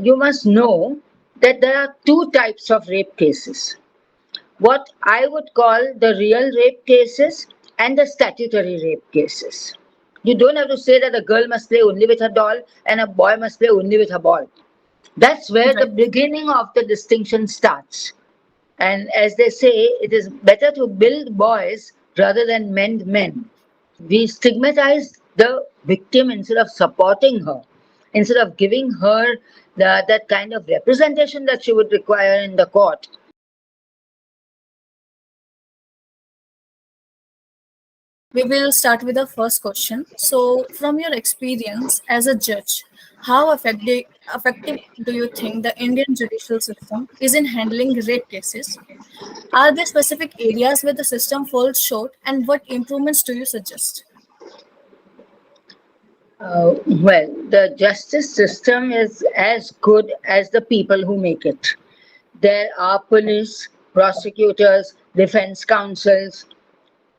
you must know that there are two types of rape cases. What I would call the real rape cases and the statutory rape cases. You don't have to say that a girl must play only with her doll and a boy must play only with her ball. That's where the Right. beginning of the distinction starts. And as they say, it is better to build boys rather than mend men. We stigmatize the victim instead of supporting her, instead of giving her that kind of representation that she would require in the court. We will start with the first question. So, from your experience as a judge, how effective do you think the Indian judicial system is in handling rape cases? Are there specific areas where the system falls short, and what improvements do you suggest? Well, the justice system is as good as the people who make it. There are police, prosecutors, defense counsels,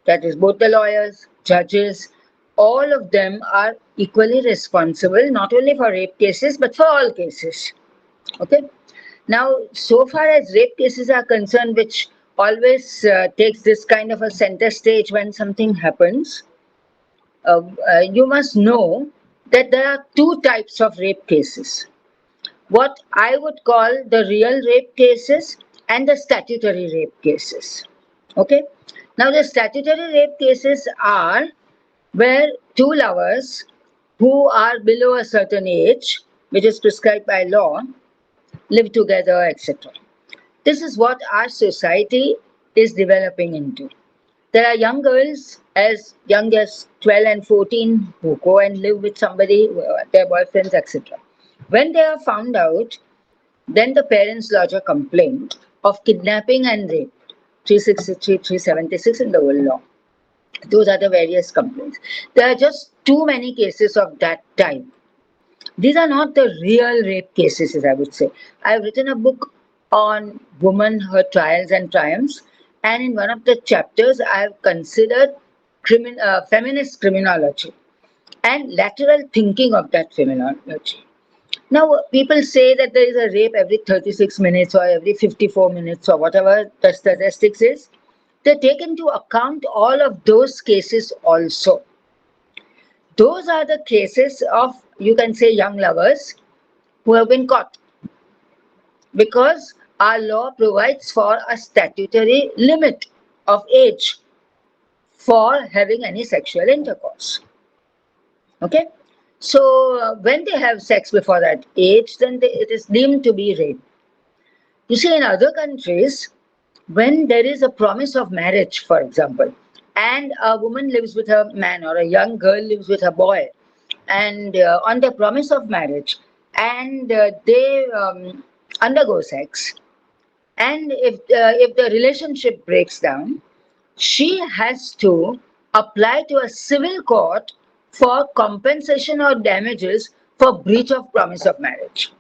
that is, both the lawyers, judges, all of them are equally responsible, not only for rape cases, but for all cases. Okay? Now, so far as rape cases are concerned, which always takes this kind of a center stage when something happens, you must know that there are two types of rape cases. What I would call the real rape cases and the statutory rape cases. Okay? Now, the statutory rape cases are where two lovers who are below a certain age, which is prescribed by law, live together, etc. This is what our society is developing into. There are young girls as young as 12 and 14 who go and live with somebody, their boyfriends, etc. When they are found out, then the parents lodge a complaint of kidnapping and rape, 363, 376 in the old law. Those are the various complaints. There are just too many cases of that type. These are not the real rape cases, as I would say. I've written a book on women, her trials and triumphs, and in one of the chapters, I've considered feminist criminology and lateral thinking of that feminology. Now, people say that there is a rape every 36 minutes or every 54 minutes or whatever the statistics is. They take into account all of those cases also. Those are the cases of, you can say, young lovers who have been caught because our law provides for a statutory limit of age for having any sexual intercourse. Okay? So, when they have sex before that age, then it is deemed to be rape. You see, in other countries, when there is a promise of marriage, for example, and a woman lives with a man or a young girl lives with a boy, and on the promise of marriage, and they undergo sex, and if the relationship breaks down, she has to apply to a civil court for compensation or damages for breach of promise of marriage.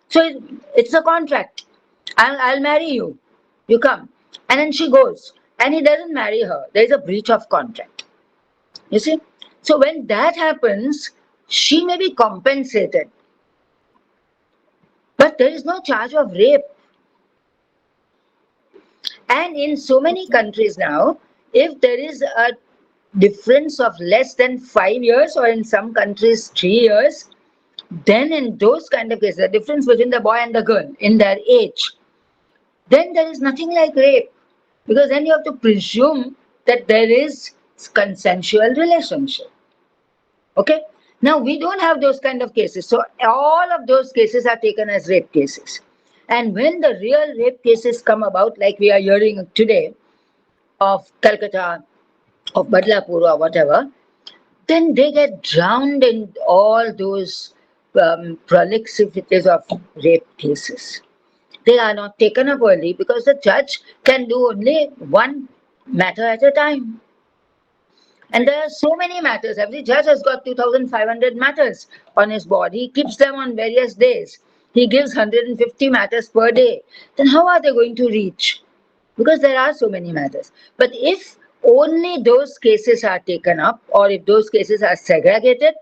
So it's a contract. I'll marry you. You come. And then she goes. And he doesn't marry her. There is a breach of contract. You see? So when that happens, she may be compensated. But there is no charge of rape. And in so many Okay. countries now, if there is a difference of less than 5 years, or in some countries 3 years, then in those kind of cases, the difference between the boy and the girl in their age, then there is nothing like rape, because then you have to presume that there is consensual relationship. Okay? Now we don't have those kind of cases, so all of those cases are taken as rape cases. And when the real rape cases come about, like we are hearing today of Calcutta, of Badlapur or whatever, then they get drowned in all those prolixities of rape cases. They are not taken up early because the judge can do only one matter at a time. And Right. there are so many matters. Every judge has got 2,500 matters on his board. He keeps them on various days. He gives 150 matters per day. Then how are they going to reach? Because there are so many matters. But if only those cases are taken up, or if those cases are segregated,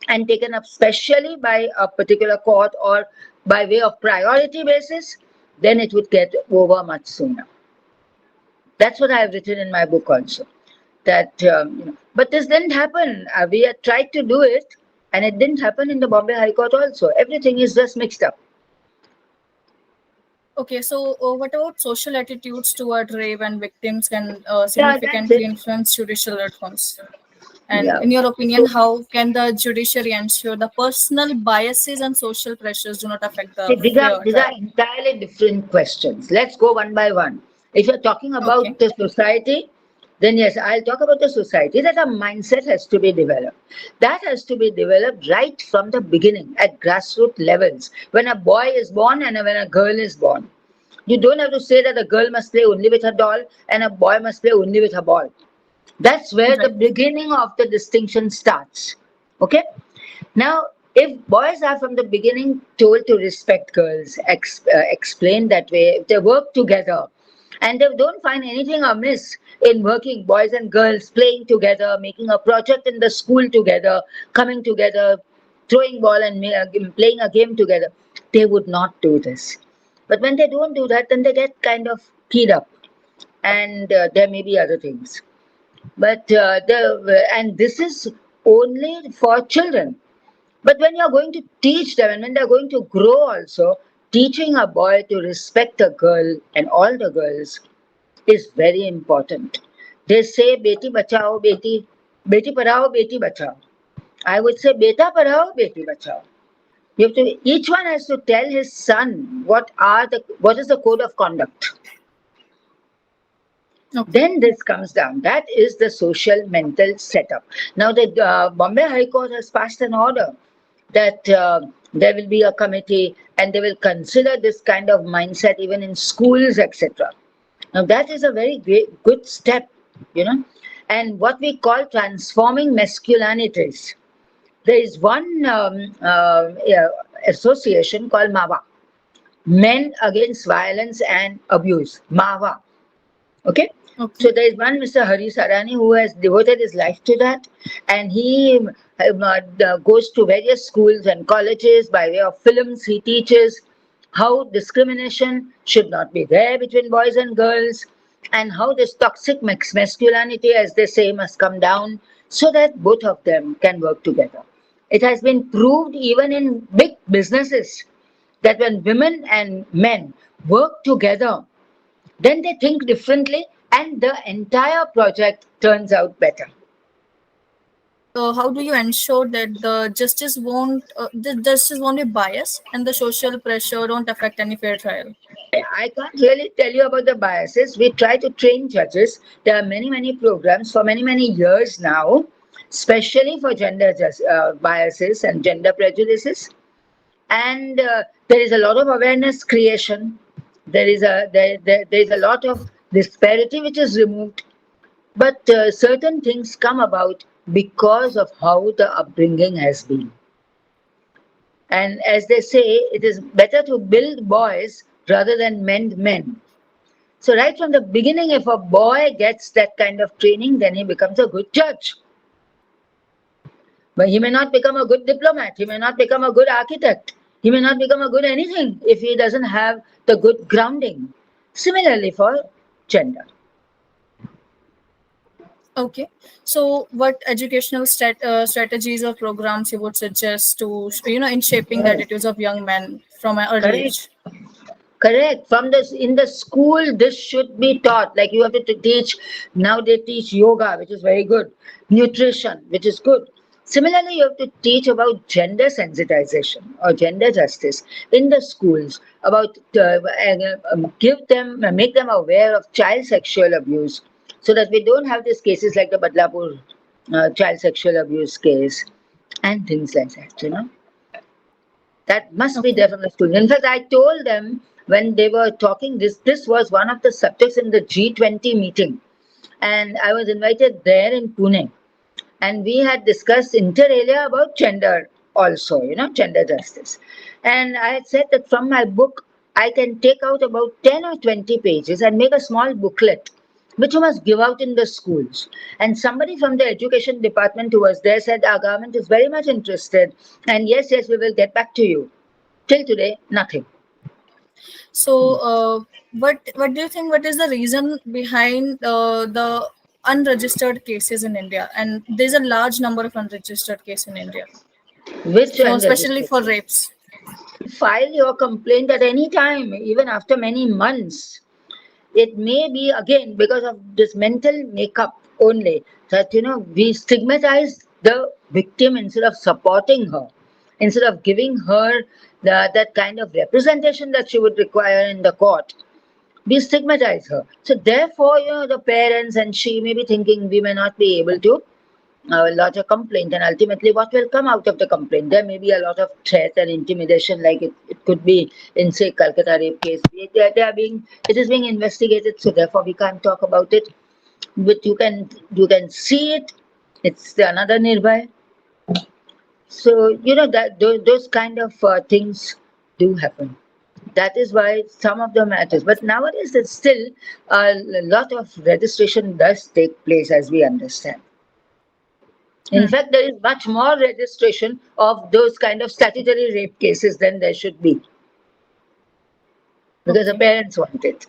and taken up specially by a particular court or by way of priority basis, then it would get over much sooner. That's what I have written in my book also. That but this didn't happen. We had tried to do it, and it didn't happen in the Bombay High Court also. Everything is just mixed up. Okay, so what about social attitudes toward rape and victims can That's significantly it. influence judicial outcomes? And Yeah. in your opinion, how can the judiciary ensure the personal biases and social pressures do not affect See, the fair these are trial? entirely different questions. Let's go one by one. If you're talking Okay. about the society, then yes, I'll talk about the society, that a mindset has to be developed. That has to be developed right from the beginning at grassroots levels. When a boy is born and when a girl is born, you don't have to say that a girl must play only with her doll and a boy must play only with her ball. That's where the Right. beginning of the distinction starts. Okay? Now, if boys are from the beginning told to respect girls, explain that way, if they work together, and they don't find anything amiss in working, boys and girls playing together, making a project in the school together, coming together, throwing ball and playing a game together, they would not do this. But when they don't do that, then they get kind of keyed up, and there may be other things. But and this is only for children. But when you're going to teach them and when they're going to grow also, teaching a boy to respect a girl and all the girls is very important. They say beti bachao, beti padhao, beti bachao. I would say beta padhao, beti bachao. Each one has to tell his son what is the code of conduct. Okay. Then this comes down. That is the social mental setup. Now the Bombay High Court has passed an order that there will be a committee and they will consider this kind of mindset even in schools, etc. Now that is a very great, good step, you know. And what we call transforming masculinities. There is one association called MAVA, Men Against Violence and Abuse, MAVA. Okay. Okay. So there is one Mr. Hari Sarani who has devoted his life to that, and he goes to various schools and colleges by way of films. He teaches how discrimination should not be there between boys and girls, and how this toxic masculinity, as they say, must come down so that both of them can work together. It has been proved even in big businesses that when women and men work together, then they think differently and the entire project turns out better. So how do you ensure that the justice won't be biased and the social pressure don't affect any fair trial? I can't really tell you about the biases. We try to train judges. There are many programs for many years now, especially for gender biases and gender prejudices. And there is a lot of awareness creation. There is a lot of disparity which is removed. But certain things come about because of how the upbringing has been. And as they say, it is better to build boys rather than mend men. So right from the beginning, if a boy gets that kind of training, then he becomes a good judge. But he may not become a good diplomat. He may not become a good architect. He may not become a good anything if he doesn't have the good grounding. Similarly for gender. Okay. So what educational strategies or programs you would suggest to, in shaping the Correct. attitudes of young men from an early Correct. age? Correct. From this in the school, this should be taught. Like you have to teach. Now they teach yoga, which is very good. Nutrition, which is good. Similarly, you have to teach about gender sensitization or gender justice in the schools. About make them aware of child sexual abuse, so that we don't have these cases like the Badlapur child sexual abuse case and things like that. You know. That must be Okay. there from the school. In fact, I told them when they were talking this was one of the subjects in the G20 meeting. And I was invited there in Pune. And we had discussed inter alia about gender also, gender justice. And I had said that from my book, I can take out about 10 or 20 pages and make a small booklet which you must give out in the schools. And somebody from the education department who was there said, our government is very much interested, and yes, we will get back to you. Till today, nothing. So, what do you think? What is the reason behind the unregistered cases in India? And there's a large number of unregistered cases in India, Which so especially unregistered? for rapes. File your complaint at any time, even after many months. It may be again because of this mental makeup only that we stigmatize the victim instead of supporting her, instead of giving her that kind of representation that she would require in the court. We stigmatize her. So therefore, the parents and she may be thinking we may not be able to lodge a complaint, and ultimately what will come out of the complaint? There may be a lot of threat and intimidation, like it could be in, say, Calcutta rape case. It is being investigated, so therefore we can't talk about it. But you can see it. It's another Nirbhaya. So that those kind of things do happen. That is why some of them matters. But nowadays, there's still a lot of registration does take place, as we understand. In fact, there is much more registration of those kind of statutory rape cases than there should be, because the Okay. parents want it.